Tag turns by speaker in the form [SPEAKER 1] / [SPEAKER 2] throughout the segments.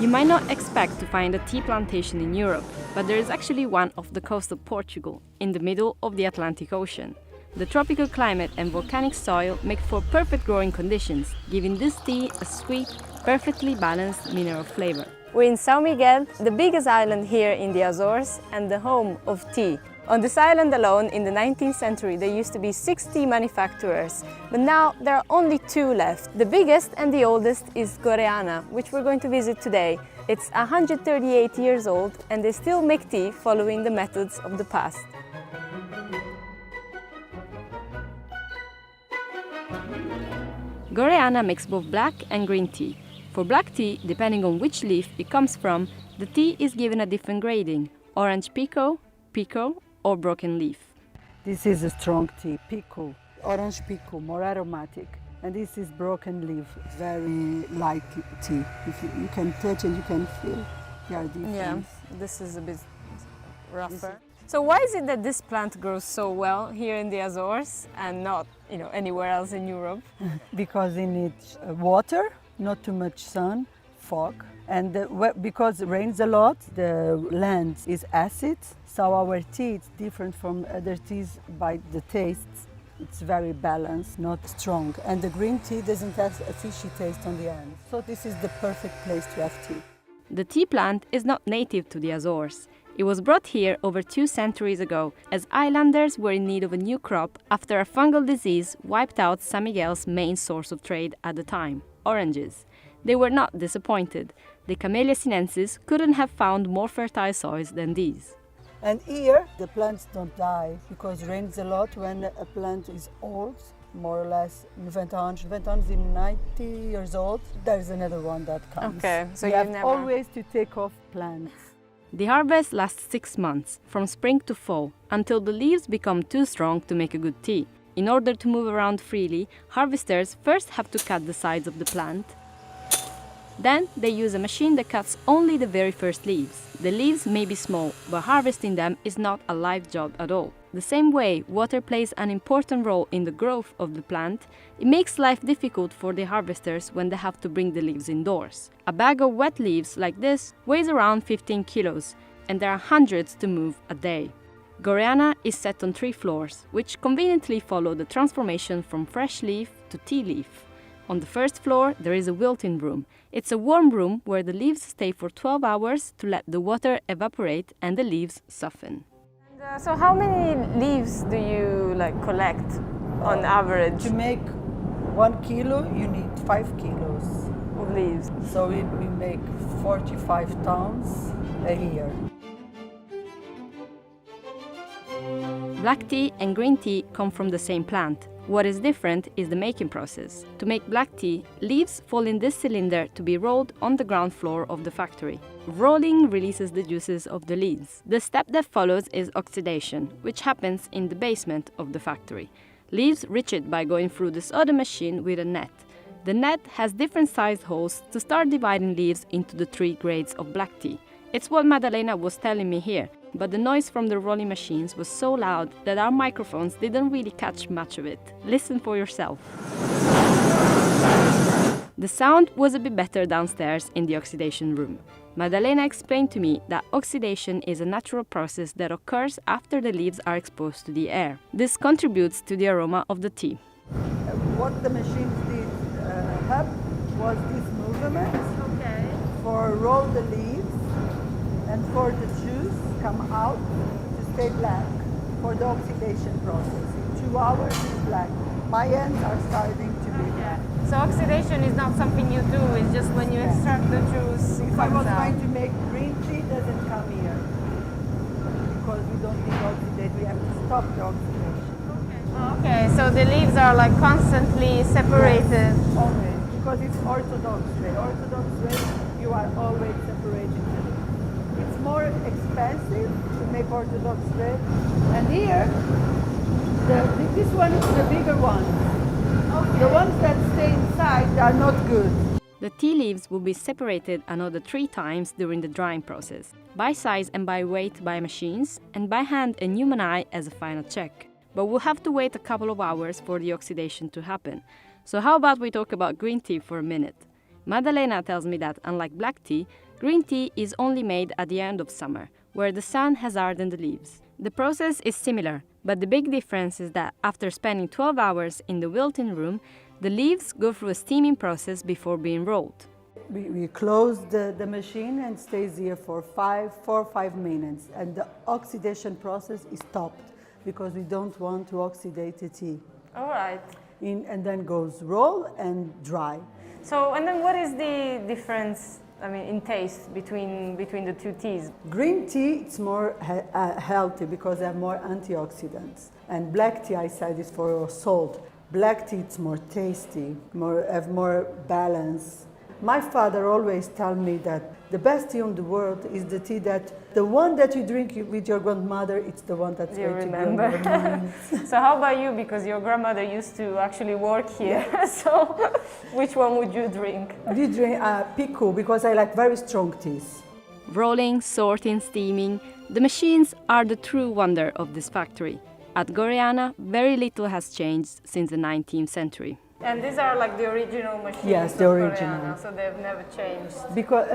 [SPEAKER 1] You might not expect to find a tea plantation in Europe, but there is actually one off the coast of Portugal, in the middle of the Atlantic Ocean. The tropical climate and volcanic soil make for perfect growing conditions, giving this tea a sweet, perfectly balanced mineral flavor. We're in São Miguel, the biggest island here in the Azores and the home of tea. On this island alone, in the 19th century, there used to be 6 tea manufacturers, but now there are only 2 left. The biggest and the oldest is Goreana, which we're going to visit today. It's 138 years old and they still make tea following the methods of the past. Goreana makes both black and green tea. For black tea, depending on which leaf it comes from, the tea is given a different grading: orange pekoe, pekoe, or broken leaf.
[SPEAKER 2] This is a strong tea, pekoe, orange pekoe, more aromatic. And this is broken leaf, very light tea. If you can touch and you can feel the difference.
[SPEAKER 1] Yeah, this is a bit rougher. So why is it that this plant grows so well here in the Azores and not, anywhere else in Europe?
[SPEAKER 2] Because it needs water, not too much sun, fog, and because it rains a lot, the land is acid. So our tea is different from other teas by the taste. It's very balanced, not strong. And the green tea doesn't have a fishy taste on the end. So this is the perfect place to have tea.
[SPEAKER 1] The tea plant is not native to the Azores. It was brought here over 2 centuries ago, as islanders were in need of a new crop after a fungal disease wiped out San Miguel's main source of trade at the time, oranges. They were not disappointed. The Camellia sinensis couldn't have found more fertile soils than these.
[SPEAKER 2] And here, the plants don't die because it rains a lot when a plant is old, more or less 90 anos. 90 anos is 90 years old. There's another one that comes.
[SPEAKER 1] Okay, so
[SPEAKER 2] you
[SPEAKER 1] you
[SPEAKER 2] have
[SPEAKER 1] never...
[SPEAKER 2] always to take off plants.
[SPEAKER 1] The harvest lasts 6 months, from spring to fall, until the leaves become too strong to make a good tea. In order to move around freely, harvesters first have to cut the sides of the plant. Then they use a machine that cuts only the very first leaves. The leaves may be small, but harvesting them is not a light job at all. The same way water plays an important role in the growth of the plant, it makes life difficult for the harvesters when they have to bring the leaves indoors. A bag of wet leaves like this weighs around 15 kilos, and there are hundreds to move a day. Goreana is set on 3 floors, which conveniently follow the transformation from fresh leaf to tea leaf. On the first floor, there is a wilting room. It's a warm room where the leaves stay for 12 hours to let the water evaporate and the leaves soften. So how many leaves do you collect on average?
[SPEAKER 2] To make 1 kilo, you need 5 kilos
[SPEAKER 1] of leaves.
[SPEAKER 2] So we make 45 tons a year.
[SPEAKER 1] Black tea and green tea come from the same plant. What is different is the making process. To make black tea, leaves fall in this cylinder to be rolled on the ground floor of the factory. Rolling releases the juices of the leaves. The step that follows is oxidation, which happens in the basement of the factory. Leaves reach it by going through this other machine with a net. The net has different sized holes to start dividing leaves into the 3 grades of black tea. It's what Madalena was telling me here, but the noise from the rolling machines was so loud that our microphones didn't really catch much of it. Listen for yourself. The sound was a bit better downstairs in the oxidation room. Madalena explained to me that oxidation is a natural process that occurs after the leaves are exposed to the air. This contributes to the aroma of the tea.
[SPEAKER 2] What the machines did have was this movement for roll the leaves and for the juice come out to stay black for the oxidation process. In 2 hours it's black. My ends are starting to be black.
[SPEAKER 1] So oxidation is not something you do, it's just when you extract the juice it
[SPEAKER 2] If I was
[SPEAKER 1] comes out.
[SPEAKER 2] trying to make green tea, it doesn't come here. Because we don't need oxidate, we have to stop the oxidation.
[SPEAKER 1] Okay, so the leaves are constantly separated.
[SPEAKER 2] Yes, always, because it's orthodox way. Orthodox way, you are always separating them. It's more expensive to make orthodox way. And here, this one is the bigger one. Okay. The ones that stay inside are not good.
[SPEAKER 1] The tea leaves will be separated another 3 times during the drying process, by size and by weight by machines, and by hand and human eye as a final check. But we'll have to wait a couple of hours for the oxidation to happen. So how about we talk about green tea for a minute? Maddalena tells me that, unlike black tea, green tea is only made at the end of summer, where the sun has hardened the leaves. The process is similar, but the big difference is that after spending 12 hours in the wilting room, the leaves go through a steaming process before being rolled.
[SPEAKER 2] We close the machine and stays here for 4 or 5 minutes, and the oxidation process is stopped because we don't want to oxidate the tea.
[SPEAKER 3] All right.
[SPEAKER 2] And then goes roll and dry.
[SPEAKER 3] So, and then what is the difference, I mean, in taste between the two teas?
[SPEAKER 2] Green tea, it's more healthy because they have more antioxidants. And black tea, I said, is for salt. Black tea, it's more tasty, have more balance. My father always tell me that the best tea in the world is the tea that the one that you drink with your grandmother, it's the one that's
[SPEAKER 3] You
[SPEAKER 2] going
[SPEAKER 3] remember.
[SPEAKER 2] to be on your mind.
[SPEAKER 3] So how about you? Because your grandmother used to actually work here. So which one would you drink?
[SPEAKER 2] We drink Pico because I like very strong teas.
[SPEAKER 1] Rolling, sorting, steaming, the machines are the true wonder of this factory. At Goriana, very little has changed since the 19th century.
[SPEAKER 3] And these are like the original machines.
[SPEAKER 2] Yes, the
[SPEAKER 3] of
[SPEAKER 2] original.
[SPEAKER 3] Goriana, so they've never changed.
[SPEAKER 2] Because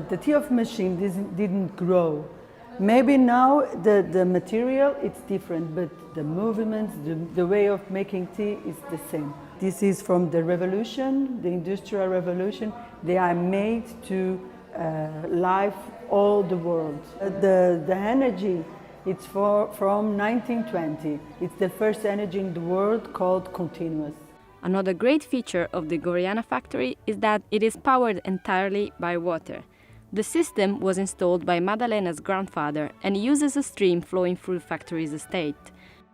[SPEAKER 2] the tea of machine didn't grow. Maybe now the material it's different, but the movements, the way of making tea is the same. This is from the revolution, the industrial revolution. They are made to live all the world. The energy, it's from 1920. It's the first energy in the world called continuous.
[SPEAKER 1] Another great feature of the Goriana factory is that it is powered entirely by water. The system was installed by Maddalena's grandfather and uses a stream flowing through the factory's estate.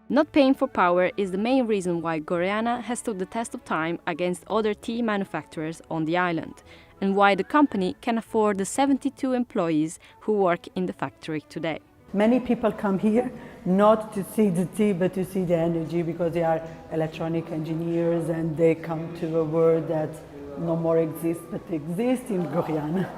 [SPEAKER 1] Not paying for power is the main reason why Goriana has stood the test of time against other tea manufacturers on the island, and why the company can afford the 72 employees who work in the factory today.
[SPEAKER 2] Many people come here not to see the tea, but to see the energy because they are electronic engineers and they come to a world that no more exists, but exists in Goriana.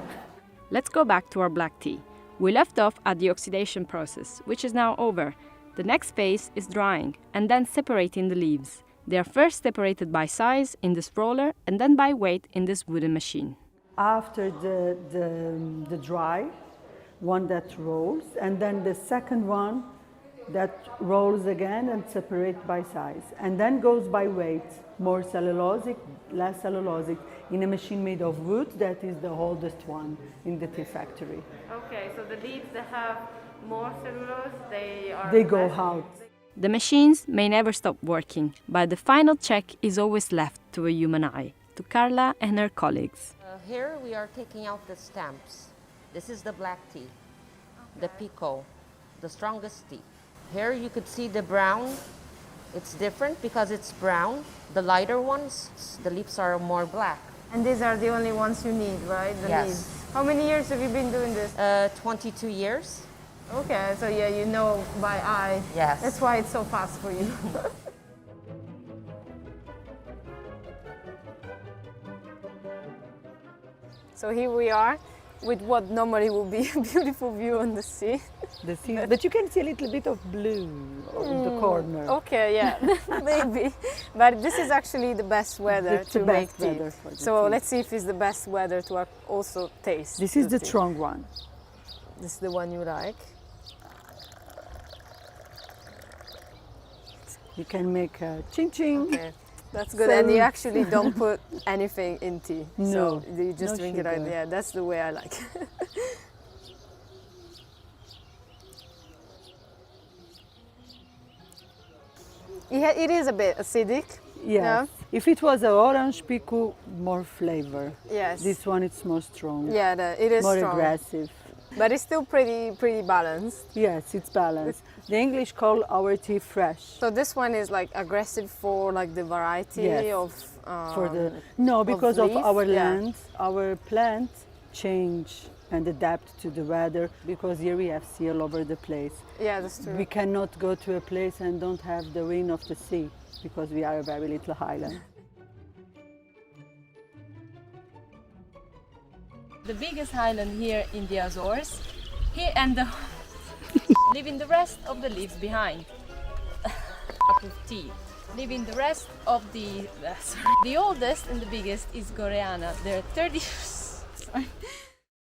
[SPEAKER 1] Let's go back to our black tea. We left off at the oxidation process, which is now over. The next phase is drying and then separating the leaves. They are first separated by size in this roller and then by weight in this wooden machine.
[SPEAKER 2] After the dry, one that rolls, and then the second one that rolls again and separate by size, and then goes by weight, more cellulosic, less cellulosic, in a machine made of wood that is the oldest one in the tea factory.
[SPEAKER 3] Okay, so the leaves that have more cellulose,
[SPEAKER 2] They go out.
[SPEAKER 1] The machines may never stop working, but the final check is always left to a human eye, to Carla and her colleagues.
[SPEAKER 4] Here we are taking out the stamps. This is the black tea, the Pico, the strongest tea. Here you could see the brown. It's different because it's brown. The lighter ones, the leaves are more black.
[SPEAKER 3] And these are the only ones you need, right? The
[SPEAKER 4] Yes.
[SPEAKER 3] leaves. How many years have you been doing this?
[SPEAKER 4] 22 years.
[SPEAKER 3] Okay, so yeah, you know by eye.
[SPEAKER 4] Yes.
[SPEAKER 3] That's why it's so fast for you. So here we are with what normally will be a beautiful view on the sea.
[SPEAKER 2] The sea, but you can see a little bit of blue in the corner.
[SPEAKER 3] Okay, yeah, maybe. But this is actually the best weather
[SPEAKER 2] It's
[SPEAKER 3] to
[SPEAKER 2] the
[SPEAKER 3] make
[SPEAKER 2] best
[SPEAKER 3] tea.
[SPEAKER 2] weather for the
[SPEAKER 3] So
[SPEAKER 2] tea.
[SPEAKER 3] let's see if it's the best weather to also taste.
[SPEAKER 2] This is the
[SPEAKER 3] tea.
[SPEAKER 2] strong one.
[SPEAKER 3] This is the one you like.
[SPEAKER 2] You can make a ching ching.
[SPEAKER 3] Okay, that's good. And you actually don't put anything in tea.
[SPEAKER 2] No,
[SPEAKER 3] So you just
[SPEAKER 2] no
[SPEAKER 3] drink it like
[SPEAKER 2] sugar.
[SPEAKER 3] yeah, that's the way I like it. It is a bit acidic.
[SPEAKER 2] Yes.
[SPEAKER 3] Yeah.
[SPEAKER 2] If it was an orange pico, more flavor.
[SPEAKER 3] Yes.
[SPEAKER 2] This one it's more strong.
[SPEAKER 3] Yeah, it is
[SPEAKER 2] More
[SPEAKER 3] strong.
[SPEAKER 2] aggressive.
[SPEAKER 3] But it's still pretty balanced.
[SPEAKER 2] Yes, it's balanced. The English call our tea fresh.
[SPEAKER 3] So this one is like aggressive for like the variety
[SPEAKER 2] Yes.
[SPEAKER 3] of
[SPEAKER 2] For the no, because of
[SPEAKER 3] leaf,
[SPEAKER 2] our
[SPEAKER 3] yeah.
[SPEAKER 2] land, our plants change and adapt to the weather. Because here we have sea all over the place.
[SPEAKER 3] yeah, that's true.
[SPEAKER 2] We cannot go to a place and don't have the wind of the sea because we are a very little island.
[SPEAKER 1] The biggest island here in the Azores, here and leaving the rest of the leaves behind. Cup of tea. leaving the rest of the oldest and the biggest is Goreana. They're 30